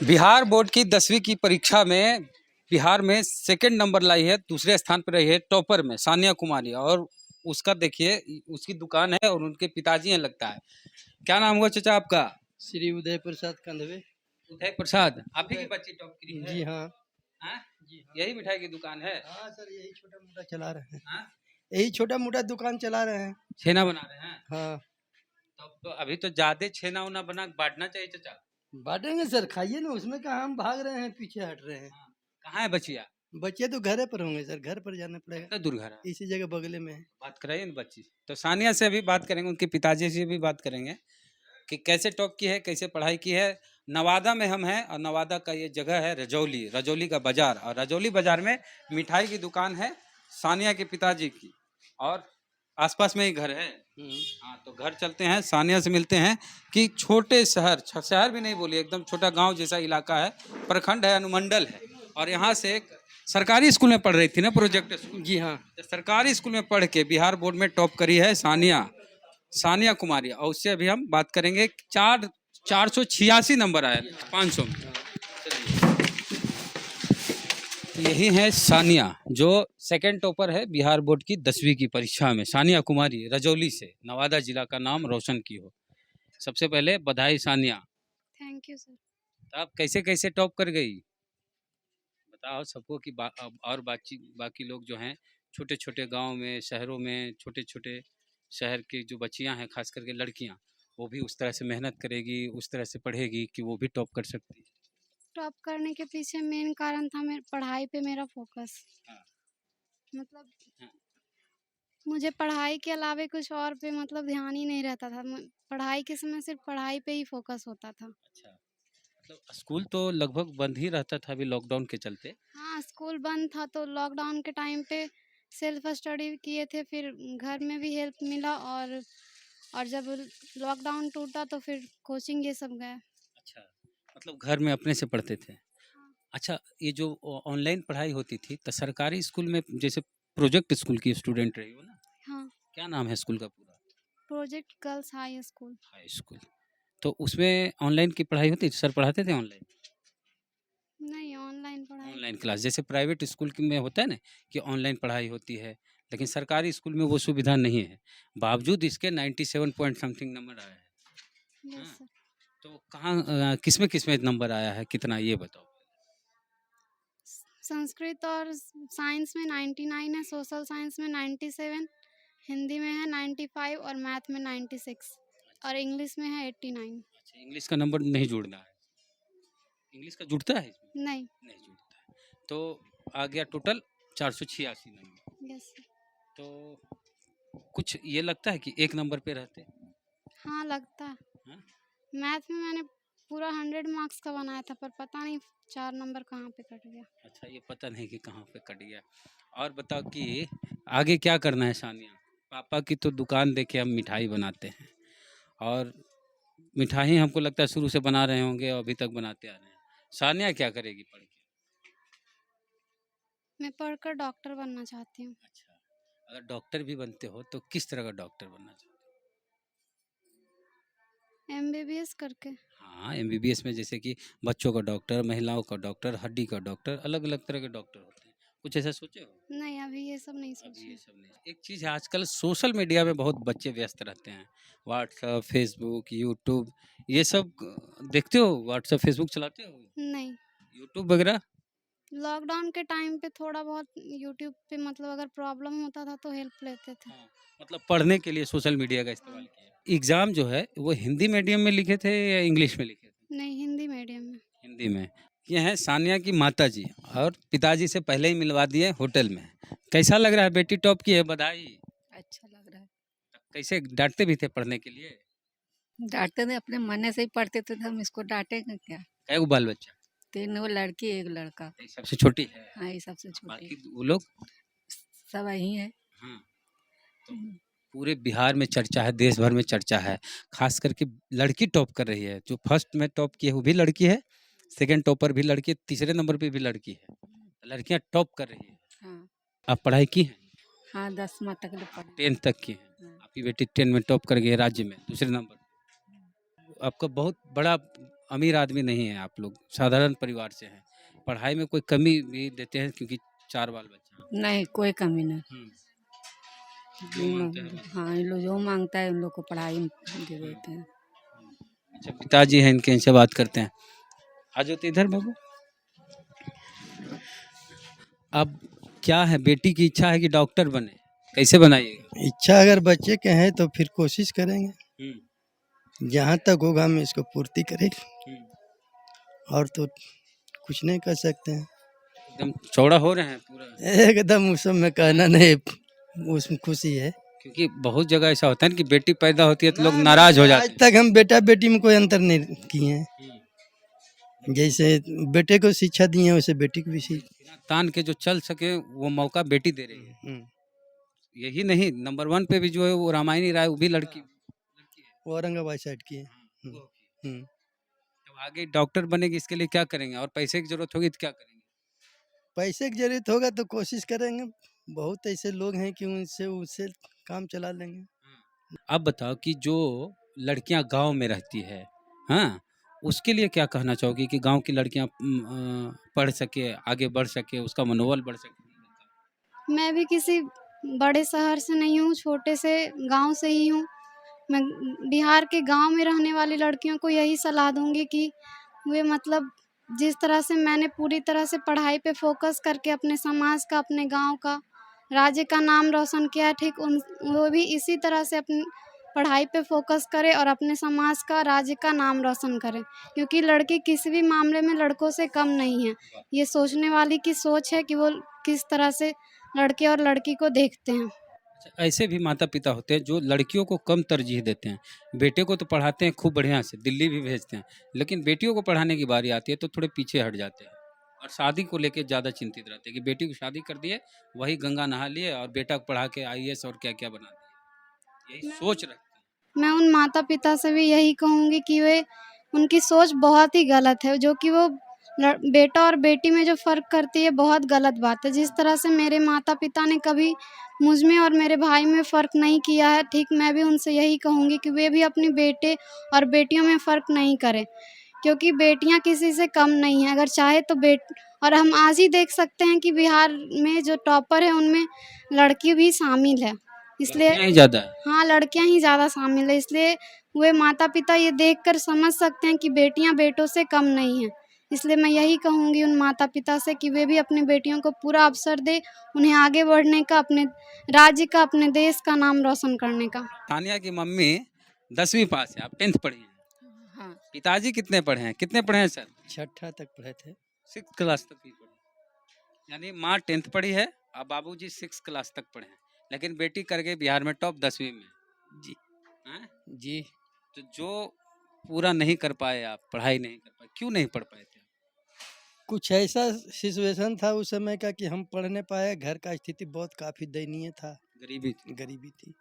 Bihar board की 10वीं की परीक्षा में बिहार में सेकंड नंबर लाई है, दूसरे स्थान पर रही है टॉपर में सानिया कुमारी। और उसका देखिए, उसकी दुकान है और उनके पिताजी हैं लगता है। क्या नाम हुआ चाचा आपका? श्री उदय प्रसाद कंधवे। उदय प्रसाद। आप ही की बच्ची टॉप की है? जी हाँ। हाँ? जी हाँ। यही मिठाई की दुकान है? हाँ सर, यही छोटा मोटा चला रहे हैं। हाँ? यही छोटा मोटा दुकान चला रहे हैं। छेना बना रहे हैं? हाँ। तो अभी तो ज्यादा छेना उना बना बांटना चाहिए चाचा। बांटेंगे सर, खाइए ना, उसमें कहाँ हम भाग रहे हैं, पीछे हट रहे हैं। हाँ। कहाँ है बचिया? बच्चे तो घर पर होंगे सर, घर पर जाना पड़ेगा। कितना दूर घर है? इसी जगह बगले में है। बात कराइए ना बच्ची। तो सानिया से अभी बात करेंगे, उनके पिताजी से भी बात करेंगे कि कैसे टॉप की है, कैसे पढ़ाई की है। नवादा में हम हैं और नवादा का ये जगह है रजौली, रजौली का बाजार। और रजौली बाजार में मिठाई की दुकान है सानिया के पिताजी की, और आसपास में ही घर है। हाँ, तो घर चलते हैं, सानिया से मिलते हैं कि छोटे शहर, शहर भी नहीं बोलिए, एकदम छोटा गांव जैसा इलाका है, प्रखंड है, अनुमंडल है। और यहाँ से एक सरकारी स्कूल में पढ़ रही थी ना, प्रोजेक्ट स्कूल। जी हाँ। तो सरकारी स्कूल में पढ़ के बिहार बोर्ड में टॉप करी है सानिया, सानिया कुमारी। और उससे अभी हम बात करेंगे। 486 नंबर आया 500 में। यही है सानिया, जो सेकंड टॉपर है बिहार बोर्ड की 10वीं की परीक्षा में। सानिया कुमारी रजौली से नवादा जिला का नाम रोशन की हो। सबसे पहले बधाई सानिया। Thank you sir. तो आप कैसे कैसे टॉप कर गई, बताओ सबको कि और बाकी लोग जो हैं छोटे छोटे गांव में, शहरों में, छोटे छोटे शहर की जो बच्चियां हैं, खास करके लड़कियां, वो भी उस तरह से मेहनत करेगी, उस तरह से पढ़ेगी कि वो भी टॉप कर सकती है। टॉप करने के पीछे मेन कारण था मेरे पढ़ाई पे मेरा फोकस। हाँ। मतलब हाँ। मुझे पढ़ाई के अलावा कुछ और पे मतलब ध्यान ही नहीं रहता था। पढ़ाई के समय सिर्फ पढ़ाई पे ही फोकस होता था। अच्छा, मतलब स्कूल तो लगभग बंद ही रहता था अभी लॉकडाउन के चलते। हाँ, स्कूल बंद था तो लॉकडाउन के टाइम पे सेल्फ स्टडी किए थे, फिर घर में भी हेल्प मिला, और जब लॉकडाउन टूटा तो फिर कोचिंग ये सब गए। अच्छा, मतलब घर में अपने से पढ़ते थे। हाँ। अच्छा, ये जो ऑनलाइन पढ़ाई होती थी तो सरकारी स्कूल में, जैसे प्रोजेक्ट स्कूल की स्टूडेंट रही हो ना, हाँ, क्या नाम है स्कूल का पूरा? Project girls high school. High school. तो उसमें ऑनलाइन की पढ़ाई होती थी, सर पढ़ाते थे ऑनलाइन? नहीं, ऑनलाइन पढ़ाई। ऑनलाइन क्लास जैसे प्राइवेट स्कूल में होता है ना कि ऑनलाइन पढ़ाई होती है, लेकिन सरकारी स्कूल में वो सुविधा नहीं है। बावजूद इसके 97 पॉइंट समथिंग नंबर आया है। यस हाँ, सर। तो कहाँ किसमें नंबर आया है, कितना, ये बताओ। संस्कृत और साइंस में 99 है, सोशल साइंस में 97, हिंदी में है 95 और मैथ में 96 और इंग्लिश में है 89। अच्छा, इंग्लिश का नंबर नहीं जुड़ना है? इंग्लिश का जुड़ता है इसमें? नहीं। नहीं जुड़ता है। तो आ गया टोटल 486 नंबर। Yes sir. तो कुछ ये लगता है कि एक नंबर पे रहते? हाँ, लगता है। हाँ? मैथ में मैंने पूरा 100 मार्क्स का बनाया था, पर पता नहीं 4 नंबर कहाँ पे कट गया। अच्छा, ये पता नहीं कि कहाँ पे कट गया। और बताओ कि आगे क्या करना है सानिया? पापा की तो दुकान देखे हम मिठाई बनाते हैं, और मिठाई हमको लगता है शुरू से बना रहे होंगे और अभी तक बनाते आ रहे हैं। सानिया क्या करेगी पढ़ के? मैं पढ़कर डॉक्टर बनना चाहती हूँ। अच्छा, अगर डॉक्टर भी बनते हो तो किस तरह का डॉक्टर बनना चाहते MBBS करके। हो? हाँ, एमबीबीएस में जैसे कि बच्चों का डॉक्टर, महिलाओं का डॉक्टर, हड्डी का डॉक्टर, अलग अलग तरह के डॉक्टर होते हैं। कुछ ऐसा सोचे हो? नहीं, अभी ये सब नहीं अभी सोची। ये सब नहीं। एक चीज़ है, आजकल सोशल मीडिया में बहुत बच्चे व्यस्त रहते हैं। व्हाट्सअप, फेसबुक, यूट्यूब, ये सब देखते हो? व्हाट्सअप, फेसबुक चलाते हो? नहीं, यूट्यूब वगैरह? लॉकडाउन के टाइम पे थोड़ा बहुत यूट्यूब पे मतलब अगर प्रॉब्लम होता था तो हेल्प लेते थे। हाँ, मतलब पढ़ने के लिए सोशल मीडिया का इस्तेमाल हाँ। किया। एग्ज़ाम जो है वो हिंदी मीडियम में लिखे थे या इंग्लिश में लिखे थे? नहीं, हिंदी मीडियम में। हिंदी में। ये हैं सानिया की माताजी, और पिताजी से पहले ही मिलवा दिए होटल में। कैसा लग रहा है, बेटी टॉप की है, बधाई। अच्छा लग रहा है। कैसे डांटते भी थे पढ़ने के लिए? डांटते थे, अपने मन से ही पढ़ते थे, तो हम इसको डांटेंगे क्या। कै गो बाल बच्चा? 3 वो लड़की 1 लड़का। ये सबसे छोटी है? हाँ, ये सबसे छोटी। बाकी वो लोग? सब यही है। हाँ, तो पूरे बिहार में चर्चा है, देश भर में चर्चा है, खास करके लड़की टॉप कर रही है। जो फर्स्ट में टॉप की है वो भी लड़की है, सेकंड टॉपर भी लड़की है, तीसरे नंबर पे भी लड़की है। लड़कियां टॉप कर रही है। हाँ। आप पढ़ाई की हैं? हाँ, 10वीं तक ले पढ़ी। 10th तक की हैं। हाँ। आपकी बेटी 10 में टॉप कर गई है राज्य में, दूसरे नंबर पे। आपका बहुत बड़ा अमीर आदमी नहीं है, आप लोग साधारण परिवार से हैं, पढ़ाई में कोई कमी भी देते हैं क्योंकि 4 बाल बच्चा हैं? नहीं, कोई कमी नहीं। जो मांगते हैं बस। हाँ, इन लोग जो मांगता है उन लोग को पढ़ाई में दे देते हैं। अच्छा, पिताजी हैं इनके, इनसे बात करते हैं। आ जाओ तो इधर बाबू। अब क्या है, बेटी की इच्छा है कि डॉक्टर बने, कैसे बनाइएगा? इच्छा अगर बच्चे के हैं तो फिर कोशिश करेंगे, हम्म, जहाँ तक होगा हम इसको पूर्ति करेंगे, हम्म। और तो कुछ नहीं कर सकते हैं। एकदम चौड़ा हो रहे हैं पूरा, एकदम उस सब में कहना नहीं, उसमें खुशी है। क्योंकि बहुत जगह ऐसा होता है ना कि बेटी पैदा होती है तो लोग नाराज हो आज जाते हैं। तक हम बेटा बेटी में कोई अंतर नहीं किए हैं। हम्म। जैसे बेटे को शिक्षा दिए हैं वैसे बेटी को भी बिना तान के जो चल सके वो मौका बेटी दे रही है। यही नहीं, नंबर 1 पे भी जो है वो रामायणी राय, वो भी लड़की लड़की है। वो औरंगाबाद साइड की है। हाँ, वो की। हम्म। तो आगे डॉक्टर बनेगी, इसके लिए क्या करेंगे? और पैसे की जरूरत होगी तो क्या करेंगे? पैसे की जरूरत होगा तो कोशिश करेंगे, बहुत ऐसे लोग हैं कि उनसे उससे काम चला लेंगे। अब बताओ कि जो लड़कियां गांव में रहती है, हाँ, उसके लिए क्या कहना चाहोगी कि गांव की लड़कियां पढ़ सके, आगे बढ़ सके, उसका मनोबल बढ़ सके? मैं भी किसी बड़े शहर से नहीं हूँ, छोटे से गांव से ही हूँ। मैं बिहार के गांव में रहने वाली लड़कियों को यही सलाह दूंगी कि वे मतलब जिस तरह से मैंने पूरी तरह से पढ़ाई पे फोकस करके अपने समाज का, अपने गांव का, राज्य का नाम रोशन किया है, ठीक उन वो भी इसी तरह से अपनी पढ़ाई पे फोकस करें और अपने समाज का, राज्य का नाम रोशन करें, क्योंकि लड़की किसी भी मामले में लड़कों से कम नहीं है। ये सोचने वाली की सोच है कि वो किस तरह से लड़के और लड़की को देखते हैं। अच्छा, ऐसे भी माता पिता होते हैं जो लड़कियों को कम तरजीह देते हैं, बेटे को तो पढ़ाते हैं खूब बढ़िया से, दिल्ली भी भेजते हैं, लेकिन बेटियों को पढ़ाने की बारी आती है तो थोड़े पीछे हट जाते हैं और शादी को लेके ज़्यादा चिंतित रहते हैं कि बेटी को शादी कर दिए, वही गंगा नहा लिए और बेटा को पढ़ा के आईएएस और क्या क्या बना दिए, यही सोच रखते हैं। मैं उन माता-पिता से भी यही कहूँगी कि वे उनकी सोच बहुत ही गलत है, जो कि वो बेटा और बेटी में जो फ़र्क करती है, बहुत गलत बात है। जिस तरह से मेरे माता-पिता ने कभी मुझ में और मेरे भाई में फ़र्क नहीं किया है, ठीक मैं भी उनसे यही कहूँगी कि वे भी अपने बेटे और बेटियों में फ़र्क नहीं करें, क्योंकि बेटियाँ किसी से कम नहीं हैं। अगर चाहे तो और हम आज ही देख सकते हैं कि बिहार में जो टॉपर है, उनमें लड़की भी शामिल है। इसलिए लड़कियां ही ज़्यादा है। हाँ, लड़कियाँ ही ज़्यादा शामिल है, इसलिए वे माता-पिता ये देखकर समझ सकते हैं कि बेटियाँ बेटों से कम नहीं हैं। इसलिए मैं यही कहूँगी उन माता-पिता से कि वे भी अपनी बेटियों को पूरा अवसर दें, उन्हें आगे बढ़ने का, अपने राज्य का, अपने देश का नाम रोशन करने का। तानिया की मम्मी 10वीं पास है, आप 10th पढ़ी हैं। हाँ, पिताजी कितने पढ़े हैं, कितने पढ़े हैं सर? छठा तक पढ़े थे। 6th क्लास तक ही पढ़ी, यानी माँ 10th पढ़ी है और बाबूजी 6th क्लास तक पढ़े हैं, लेकिन बेटी कर गई बिहार में टॉप 10वीं में। जी हैं? जी। तो जो पूरा नहीं कर पाए, आप पढ़ाई नहीं कर पाए, क्यों नहीं पढ़ पाए थे? कुछ ऐसा सिचुएशन था उस समय का कि हम पढ़ नहीं पाए, घर का स्थिति बहुत काफ़ी दयनीय था, गरीबी थी। गरीबी थी।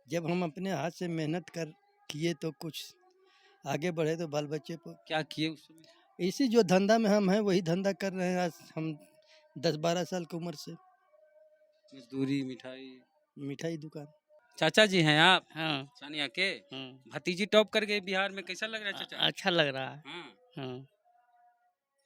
जब हम अपने हाथ से मेहनत कर किए तो कुछ आगे बढ़े, तो बाल बच्चे को क्या किए उस समय? इसी जो धंधा में हम हैं वही धंधा कर रहे हैं। आज हम 10-12 साल की उम्र से मजदूरी, मिठाई। मिठाई दुकान। चाचा जी हैं आप हाँ सानिया के? हाँ, भतीजी टॉप कर गई बिहार में, कैसा लग रहा है चाचा? अच्छा लग रहा है। हाँ, हाँ,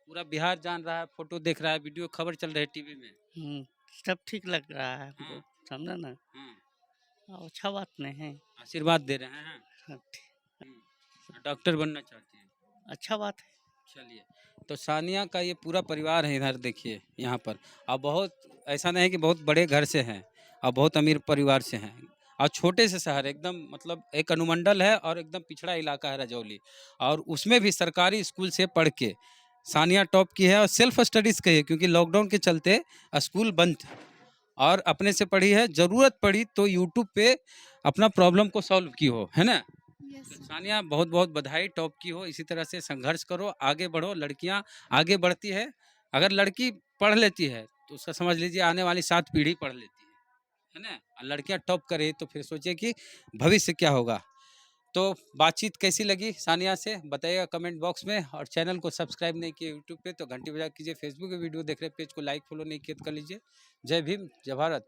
पूरा बिहार जान रहा है, फोटो देख रहा है, वीडियो खबर चल रही है टीवी में। सब ठीक लग रहा है हाँ। हमको, समझा ना। हाँ, अच्छा बात नहीं है। आशीर्वाद दे रहे हैं। हाँ, ठीक, डॉक्टर बनना चाहती हैं। अच्छा बात है। चलिए, तो सानिया का ये पूरा परिवार है, इधर देखिए यहाँ पर, और बहुत ऐसा नहीं है कि बहुत बड़े घर से हैं और बहुत अमीर परिवार से हैं, और छोटे से शहर, एकदम मतलब एक अनुमंडल है और एकदम पिछड़ा इलाका है रजौली, और उसमें भी सरकारी स्कूल से पढ़ के सानिया टॉप की है और सेल्फ स्टडीज़ की है, क्योंकि लॉकडाउन के चलते स्कूल बंद था और अपने से पढ़ी है, ज़रूरत पड़ी तो यूट्यूब पे अपना प्रॉब्लम को सॉल्व की हो, है ना? तो सानिया बहुत बहुत बधाई, टॉप की हो, इसी तरह से संघर्ष करो, आगे बढ़ो, लड़कियां आगे बढ़ती है। अगर लड़की पढ़ लेती है तो उसका समझ लीजिए आने वाली 7 पीढ़ी पढ़ लेती है ना? और लड़कियां टॉप करे तो फिर सोचिए कि भविष्य क्या होगा। तो बातचीत कैसी लगी सानिया से बताइएगा कमेंट बॉक्स में, और चैनल को सब्सक्राइब नहीं किए यूट्यूब पे तो घंटी बजा कीजिए, फेसबुक पे वीडियो देख रहे पेज को लाइक फॉलो नहीं किए तो कर लीजिए। जय भीम, जय भारत।